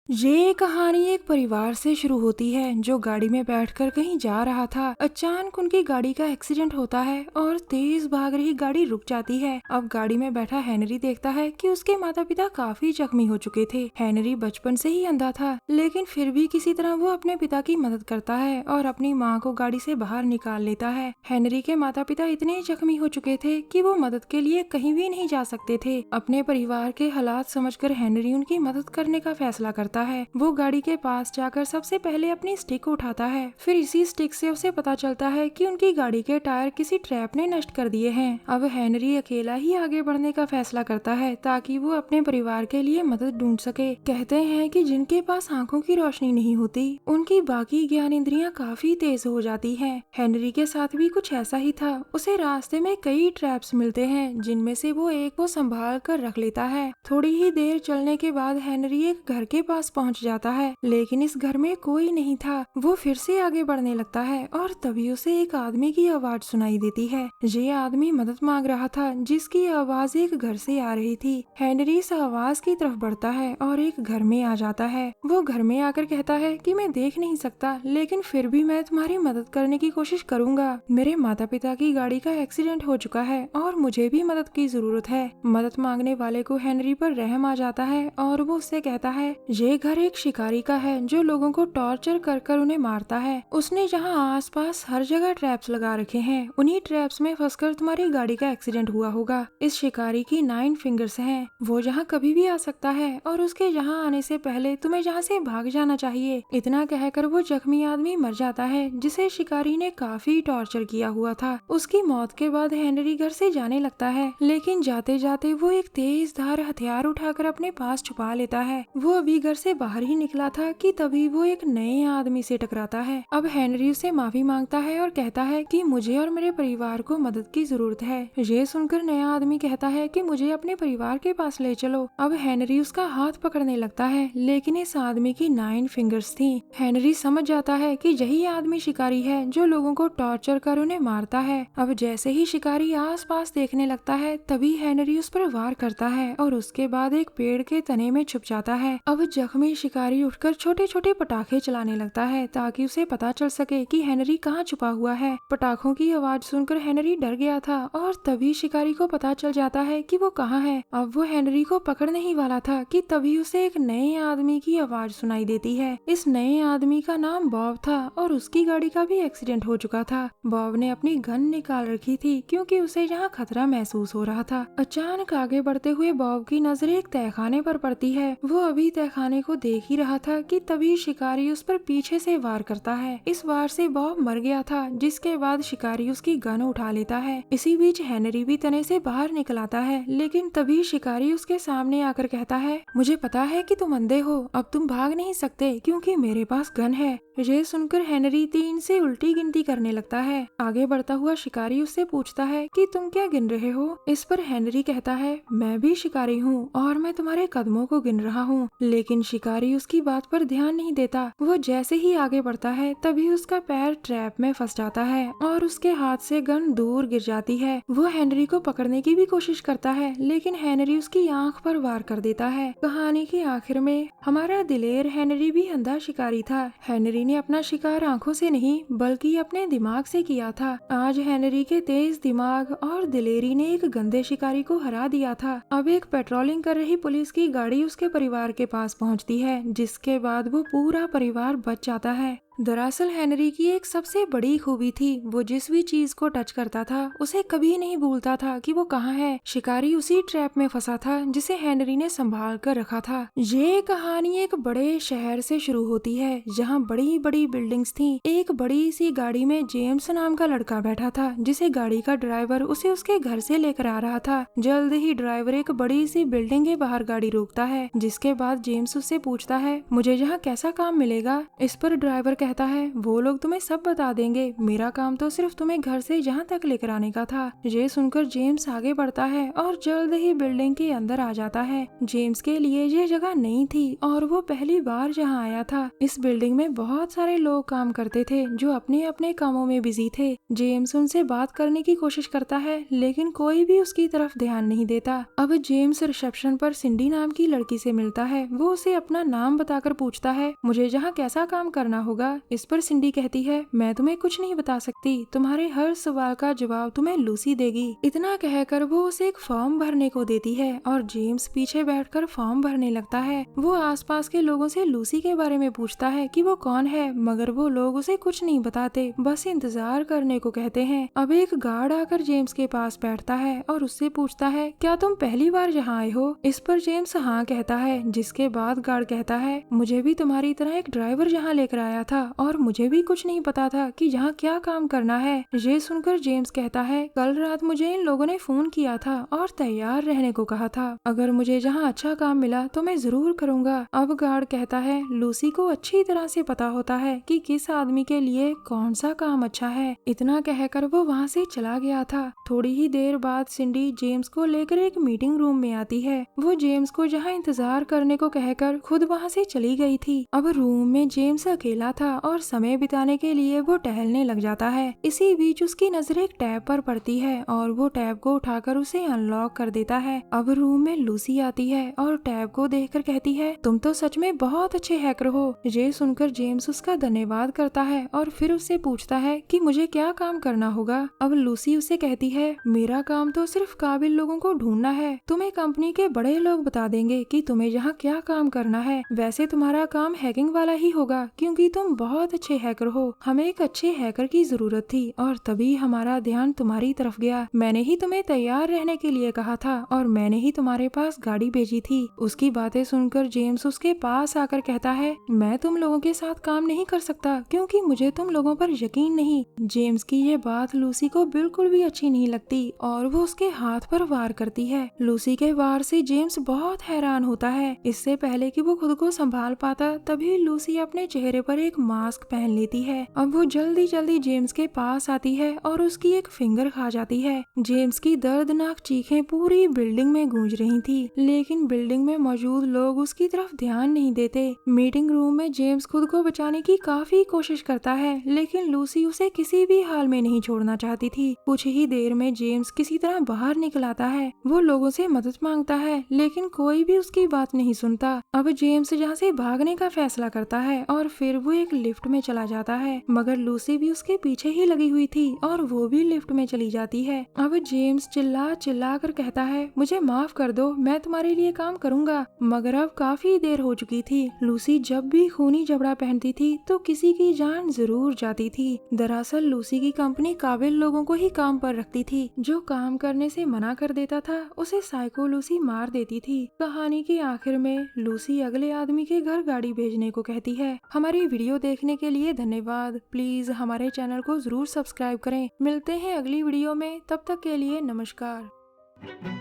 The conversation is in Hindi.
ये कहानी एक परिवार से शुरू होती है जो गाड़ी में बैठकर कहीं जा रहा था। अचानक उनकी गाड़ी का एक्सीडेंट होता है और तेज भाग रही गाड़ी रुक जाती है। अब गाड़ी में बैठा हेनरी देखता है कि उसके माता पिता काफी जख्मी हो चुके थे। हेनरी बचपन से ही अंधा था, लेकिन फिर भी किसी तरह वो अपने पिता की मदद करता है और अपनी माँ को गाड़ी से बाहर निकाल लेता है। हेनरी के माता पिता इतने जख्मी हो चुके थे कि वो मदद के लिए कहीं भी नहीं जा सकते थे। अपने परिवार के हालात समझकर हेनरी उनकी मदद करने का फैसला करता है। वो गाड़ी के पास जाकर सबसे पहले अपनी स्टिक उठाता है। फिर इसी स्टिक से उसे पता चलता है कि उनकी गाड़ी के टायर किसी ट्रैप ने नष्ट कर दिए हैं। अब हेनरी अकेला ही आगे बढ़ने का फैसला करता है ताकि वो अपने परिवार के लिए मदद ढूंढ सके। कहते हैं कि जिनके पास आंखों की रोशनी नहीं होती, उनकी बाकी ज्ञान इंद्रियां काफी तेज हो जाती हैं। हेनरी के साथ भी कुछ ऐसा ही था। उसे रास्ते में कई ट्रैप्स मिलते हैं, जिनमें से वो एक को संभाल कर रख लेता है। थोड़ी ही देर चलने के बाद हेनरी एक घर के पास पहुंच जाता है, लेकिन इस घर में कोई नहीं था। वो फिर से आगे बढ़ने लगता है और तभी उसे एक आदमी की आवाज सुनाई देती है। ये आदमी मदद मांग रहा था, जिसकी आवाज एक घर से आ रही थी। हेनरी इस आवाज की तरफ बढ़ता है और एक घर में आ जाता है। वो घर में आकर कहता है कि मैं देख नहीं सकता, लेकिन फिर भी मैं तुम्हारी मदद करने की कोशिश करूंगा। मेरे माता पिता की गाड़ी का एक्सीडेंट हो चुका है और मुझे भी मदद की जरूरत है। मदद मांगने वाले को हेनरी पर रहम आ जाता है और वो उससे कहता है, ये घर एक शिकारी का है जो लोगों को टॉर्चर कर कर उन्हें मारता है। उसने जहाँ आसपास हर जगह ट्रैप्स लगा रखे हैं, उन्हीं ट्रैप्स में फंसकर तुम्हारी गाड़ी का एक्सीडेंट हुआ होगा। इस शिकारी की 9 फिंगर्स हैं। वो जहाँ कभी भी आ सकता है और उसके यहाँ आने से पहले तुम्हें जहाँ से भाग जाना चाहिए। इतना कहकर वो जख्मी आदमी मर जाता है, जिसे शिकारी ने काफी टॉर्चर किया हुआ था। उसकी मौत के बाद हेनरी घर से जाने लगता है, लेकिन जाते जाते वो एक तेज धार हथियार उठाकर अपने पास छुपा लेता है। वो अभी घर से बाहर ही निकला था कि तभी वो एक नए आदमी से टकराता है। अब हेनरी उसे माफी मांगता है और कहता है कि मुझे और मेरे परिवार को मदद की जरूरत है। ये सुनकर नया आदमी कहता है कि मुझे अपने परिवार के पास ले चलो। अब हेनरी उसका हाथ पकड़ने लगता है, लेकिन इस आदमी की 9 फिंगर्स थी। हेनरी समझ जाता है कि यही आदमी शिकारी है जो लोगों को टॉर्चर कर उन्हें मारता है। अब जैसे ही शिकारी आस पास देखने लगता है, तभी हेनरी उस पर वार करता है और उसके बाद एक पेड़ के तने में छुप जाता है। अब जख्मी शिकारी उठकर छोटे छोटे पटाखे चलाने लगता है ताकि उसे पता चल सके कि हेनरी कहाँ छुपा हुआ है। पटाखों की आवाज सुनकर हेनरी डर गया था और तभी शिकारी को पता चल जाता है कि वो कहाँ है। अब वो हेनरी को पकड़ने ही वाला था कि तभी उसे एक नए आदमी की आवाज सुनाई देती है। इस नए आदमी का नाम बॉब था और उसकी गाड़ी का भी एक्सीडेंट हो चुका था। बॉब ने अपनी गन निकाल रखी थी क्योंकि उसे यहाँ खतरा महसूस हो रहा था। अचानक आगे बढ़ते हुए बॉब की नजर एक तहखाने पर पड़ती है। वो अभी तहखाने को देख ही रहा था कि तभी शिकारी उस पर पीछे से वार करता है। इस वार से बॉब मर गया था, जिसके बाद शिकारी उसकी गन उठा लेता है। इसी बीच हेनरी भी तने से बाहर निकल आता है, लेकिन तभी शिकारी उसके सामने आकर कहता है, मुझे पता है कि तुम अंधे हो, अब तुम भाग नहीं सकते क्योंकि मेरे पास गन है। ये सुनकर हेनरी 3 से उल्टी गिनती करने लगता है। आगे बढ़ता हुआ शिकारी उससे पूछता है कि तुम क्या गिन रहे हो। इस पर हेनरी कहता है, मैं भी शिकारी हूँ और मैं तुम्हारे कदमों को गिन रहा हूँ। लेकिन शिकारी उसकी बात पर ध्यान नहीं देता। वो जैसे ही आगे बढ़ता है, तभी उसका पैर ट्रैप में फंस जाता है और उसके हाथ से गन दूर गिर जाती है। वो हेनरी को पकड़ने की भी कोशिश करता है, लेकिन हेनरी उसकी आंख पर वार कर देता है। कहानी के आखिर में हमारा दिलेर हेनरी भी अंधा शिकारी था। हेनरी ने अपना शिकार आंखों से नहीं बल्कि अपने दिमाग से किया था। आज हेनरी के तेज दिमाग और दिलेरी ने एक गंदे शिकारी को हरा दिया था। अब एक पेट्रोलिंग कर रही पुलिस की गाड़ी उसके परिवार के पास पहुंचती है, जिसके बाद वो पूरा परिवार बच जाता है। दरअसल हेनरी की एक सबसे बड़ी खूबी थी, वो जिस भी चीज को टच करता था उसे कभी नहीं भूलता था कि वो कहाँ है। शिकारी उसी ट्रैप में फंसा था जिसे हेनरी ने संभाल कर रखा था। ये कहानी एक बड़े शहर से शुरू होती है जहाँ बड़ी बड़ी बिल्डिंग्स थी। एक बड़ी सी गाड़ी में जेम्स नाम का लड़का बैठा था, जिसे गाड़ी का ड्राइवर उसे उसके घर से लेकर आ रहा था। जल्द ही ड्राइवर एक बड़ी सी बिल्डिंग के बाहर गाड़ी रोकता है, जिसके बाद जेम्स उससे पूछता है, मुझे यहाँ कैसा काम मिलेगा। इस पर ड्राइवर कहता है वो लोग तुम्हें सब बता देंगे, मेरा काम तो सिर्फ तुम्हें घर से जहाँ तक लेकर आने का था। ये सुनकर जेम्स आगे बढ़ता है और जल्द ही बिल्डिंग के अंदर आ जाता है। जेम्स के लिए ये जगह नई थी और वो पहली बार जहाँ आया था। इस बिल्डिंग में बहुत सारे लोग काम करते थे जो अपने अपने कामों में बिजी थे। जेम्स उनसे बात करने की कोशिश करता है लेकिन कोई भी उसकी तरफ ध्यान नहीं देता। अब जेम्स रिसेप्शन पर सिंडी नाम की लड़की से मिलता है। वो उसे अपना नाम बताकर पूछता है मुझे जहाँ कैसा काम करना होगा। इस पर सिंडी कहती है मैं तुम्हें कुछ नहीं बता सकती, तुम्हारे हर सवाल का जवाब तुम्हें लूसी देगी। इतना कहकर वो उसे एक फॉर्म भरने को देती है और जेम्स पीछे बैठकर फॉर्म भरने लगता है। वो आसपास के लोगों से लूसी के बारे में पूछता है कि वो कौन है, मगर वो लोग उसे कुछ नहीं बताते, बस इंतजार करने को कहते हैं। अब एक गार्ड आकर जेम्स के पास बैठता है और उससे पूछता है क्या तुम पहली बार यहाँ आए हो। इस पर जेम्स हाँ कहता है, जिसके बाद गार्ड कहता है मुझे भी तुम्हारी तरह एक ड्राइवर यहाँ लेकर आया था और मुझे भी कुछ नहीं पता था कि यहाँ क्या काम करना है। ये सुनकर जेम्स कहता है कल रात मुझे इन लोगों ने फोन किया था और तैयार रहने को कहा था, अगर मुझे जहाँ अच्छा काम मिला तो मैं जरूर करूँगा। अब गार्ड कहता है लूसी को अच्छी तरह से पता होता है कि किस आदमी के लिए कौन सा काम अच्छा है। इतना कहकर वो वहाँ से चला गया था। थोड़ी ही देर बाद सिंडी जेम्स को लेकर एक मीटिंग रूम में आती है। वो जेम्स को जहाँ इंतजार करने को कहकर खुद वहाँ से चली गई थी। अब रूम में जेम्स अकेला था और समय बिताने के लिए वो टहलने लग जाता है। इसी बीच उसकी नजर एक टैब पर पड़ती है और वो टैब को उठाकर उसे अनलॉक कर देता है। अब रूम में लूसी आती है और टैब को देखकर कहती है तुम तो सच में बहुत अच्छे हैकर हो। ये सुनकर जेम्स उसका धन्यवाद करता है और फिर उससे पूछता है कि मुझे क्या काम करना होगा। अब लूसी उसे कहती है मेरा काम तो सिर्फ काबिल लोगों को ढूंढना है, तुम्हें कंपनी के बड़े लोग बता देंगे कि तुम्हें यहाँ क्या काम करना है। वैसे तुम्हारा काम हैकिंग वाला ही होगा क्योंकि तुम बहुत अच्छे हैकर हो। हमें एक अच्छे हैकर की जरूरत थी और तभी हमारा ध्यान तुम्हारी तरफ गया। मैंने ही तुम्हें तैयार रहने के लिए कहा था और मैंने ही तुम्हारे पास गाड़ी भेजी थी। उसकी बातें सुनकर जेम्स उसके पास आकर कहता है मैं तुम लोगों के साथ काम नहीं कर सकता क्योंकि मुझे तुम लोगों पर यकीन नहीं। जेम्स की ये बात लूसी को बिल्कुल भी अच्छी नहीं लगती और वो उसके हाथ पर वार करती है। लूसी के वार से जेम्स बहुत हैरान होता है। इससे पहले कि वो खुद को संभाल पाता तभी लूसी अपने चेहरे पर एक मास्क पहन लेती है। अब वो जल्दी जल्दी जेम्स के पास आती है और उसकी एक फिंगर खा जाती है। जेम्स की दर्दनाक चीखें पूरी बिल्डिंग में गूंज रही थी, लेकिन बिल्डिंग में मौजूद लोग उसकी तरफ ध्यान नहीं देते। मीटिंग रूम में जेम्स खुद को बचाने की काफी कोशिश करता है लेकिन लूसी उसे किसी भी हाल में नहीं छोड़ना चाहती थी। कुछ ही देर में जेम्स किसी तरह बाहर निकल आता है। वो लोगों से मदद मांगता है लेकिन कोई भी उसकी बात नहीं सुनता। अब जेम्स जहाँ से भागने का फैसला करता है और फिर वो एक लिफ्ट में चला जाता है, मगर लूसी भी उसके पीछे ही लगी हुई थी और वो भी लिफ्ट में चली जाती है। अब जेम्स चिल्ला चिल्ला कर कहता है मुझे माफ कर दो, मैं तुम्हारे लिए काम करूंगा। मगर अब काफी देर हो चुकी थी। लूसी जब भी खूनी जबड़ा पहनती थी तो किसी की जान जरूर जाती थी। दरअसल लूसी की कंपनी काबिल लोगों को ही काम पर रखती थी। जो काम करने से मना कर देता था उसे साइको लूसी मार देती थी। कहानी के आखिर में लूसी अगले आदमी के घर गाड़ी भेजने को कहती है। हमारी वीडियो देखने के लिए धन्यवाद। प्लीज हमारे चैनल को जरूर सब्सक्राइब करें। मिलते हैं अगली वीडियो में, तब तक के लिए नमस्कार।